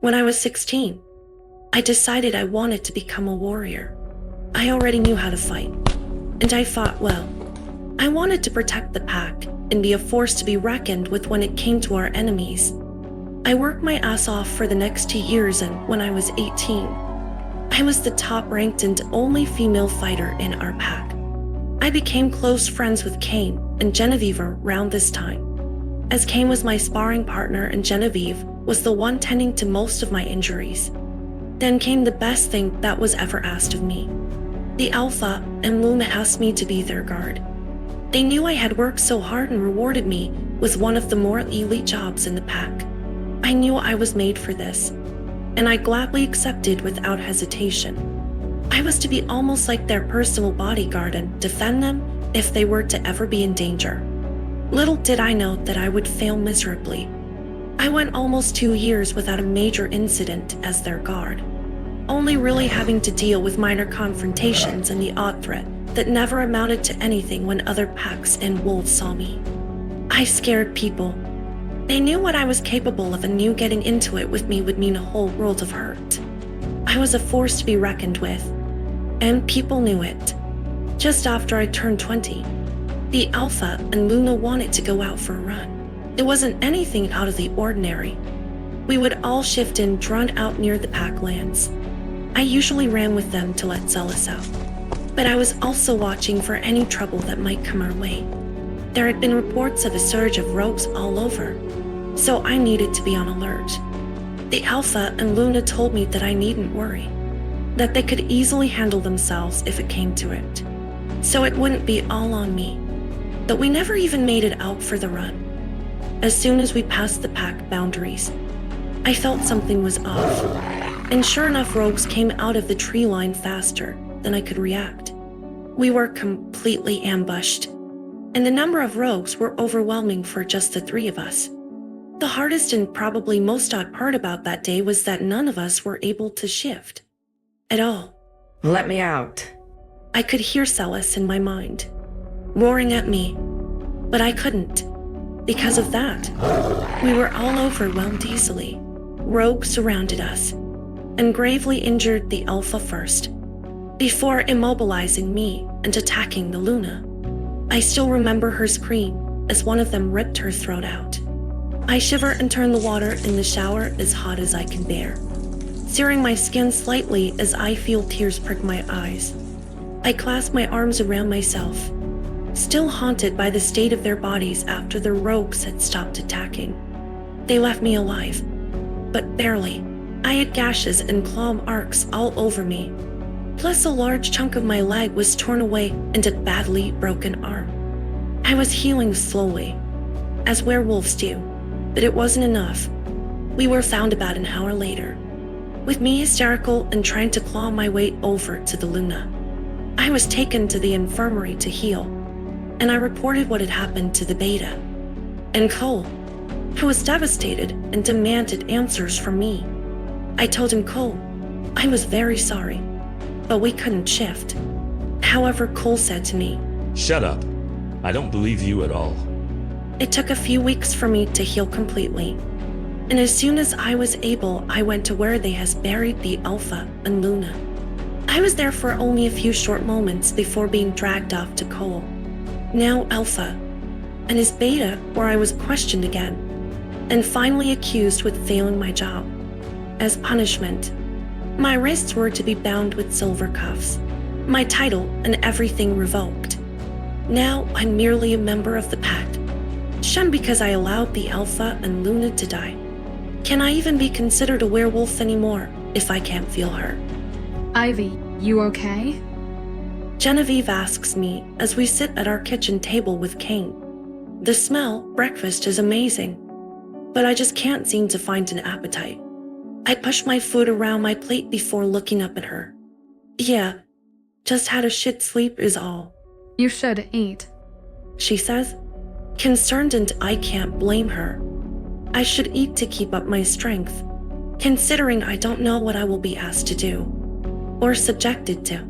When I was 16, I decided I wanted to become a warrior. I already knew how to fight, and I fought well. I wanted to protect the pack and be a force to be reckoned with when it came to our enemies. I worked my ass off for the next 2 years, and when I was 18, I was the top-ranked and only female fighter in our pack. I became close friends with Kane and Genevieve around this time, as Kane was my sparring partner and Genevieve was the one tending to most of my injuries. Then came the best thing that was ever asked of me. The Alpha and Luna asked me to be their guard. They knew I had worked so hard and rewarded me with one of the more elite jobs in the pack. I knew I was made for this, and I gladly accepted without hesitation. I was to be almost like their personal bodyguard and defend them if they were to ever be in danger. Little did I know that I would fail miserably. I went almost 2 years without a major incident as their guard, only really having to deal with minor confrontations and the odd threat that never amounted to anything when other packs and wolves saw me. I scared people. They knew what I was capable of and knew getting into it with me would mean a whole world of hurt. I was a force to be reckoned with, and people knew it. Just after I turned 20, the Alpha and Luna wanted to go out for a run. It wasn't anything out of the ordinary. We would all shift in, drawn out near the pack lands. I usually ran with them to let Zealous out, but I was also watching for any trouble that might come our way. There had been reports of a surge of rogues all over, so I needed to be on alert. The Alpha and Luna told me that I needn't worry, that they could easily handle themselves if it came to it, so it wouldn't be all on me. But we never even made it out for the run. As soon as we passed the pack boundaries, I felt something was off, and sure enough, rogues came out of the tree line faster than I could react. We were completely ambushed, and the number of rogues were overwhelming for just the 3 of us. The hardest and probably most odd part about that day was that none of us were able to shift at all. Let me out. I could hear Celis in my mind, roaring at me, but I couldn't. Because of that, we were all overwhelmed easily. Rogues surrounded us and gravely injured the Alpha first, before immobilizing me and attacking the Luna. I still remember her scream as one of them ripped her throat out. I shiver and turn the water in the shower as hot as I can bear, searing my skin slightly as I feel tears prick my eyes. I clasp my arms around myself, still haunted by the state of their bodies after the rogues had stopped attacking. They left me alive, but barely. I had gashes and claw marks all over me, plus a large chunk of my leg was torn away and a badly broken arm. I was healing slowly, as werewolves do, but it wasn't enough. We were found about an hour later, with me hysterical and trying to claw my way over to the Luna. I was taken to the infirmary to heal, and I reported what had happened to the Beta and Cole, who was devastated and demanded answers from me. I told him, Cole, I was very sorry, but we couldn't shift. However, Cole said to me, "Shut up. I don't believe you at all." It took a few weeks for me to heal completely, and as soon as I was able, I went to where they had buried the Alpha and Luna. I was there for only a few short moments before being dragged off to Cole, now Alpha, and his Beta, where I was questioned again, and finally accused with failing my job. As punishment, my wrists were to be bound with silver cuffs, my title and everything revoked. Now I'm merely a member of the pack, shunned because I allowed the Alpha and Luna to die. Can I even be considered a werewolf anymore if I can't feel her? Ivy, you okay? Genevieve asks me as we sit at our kitchen table with Kane. The smell, breakfast is amazing, but I just can't seem to find an appetite. I push my food around my plate before looking up at her. Yeah, just had a shit sleep is all. You should eat. She says, concerned, and I can't blame her. I should eat to keep up my strength, considering I don't know what I will be asked to do or subjected to.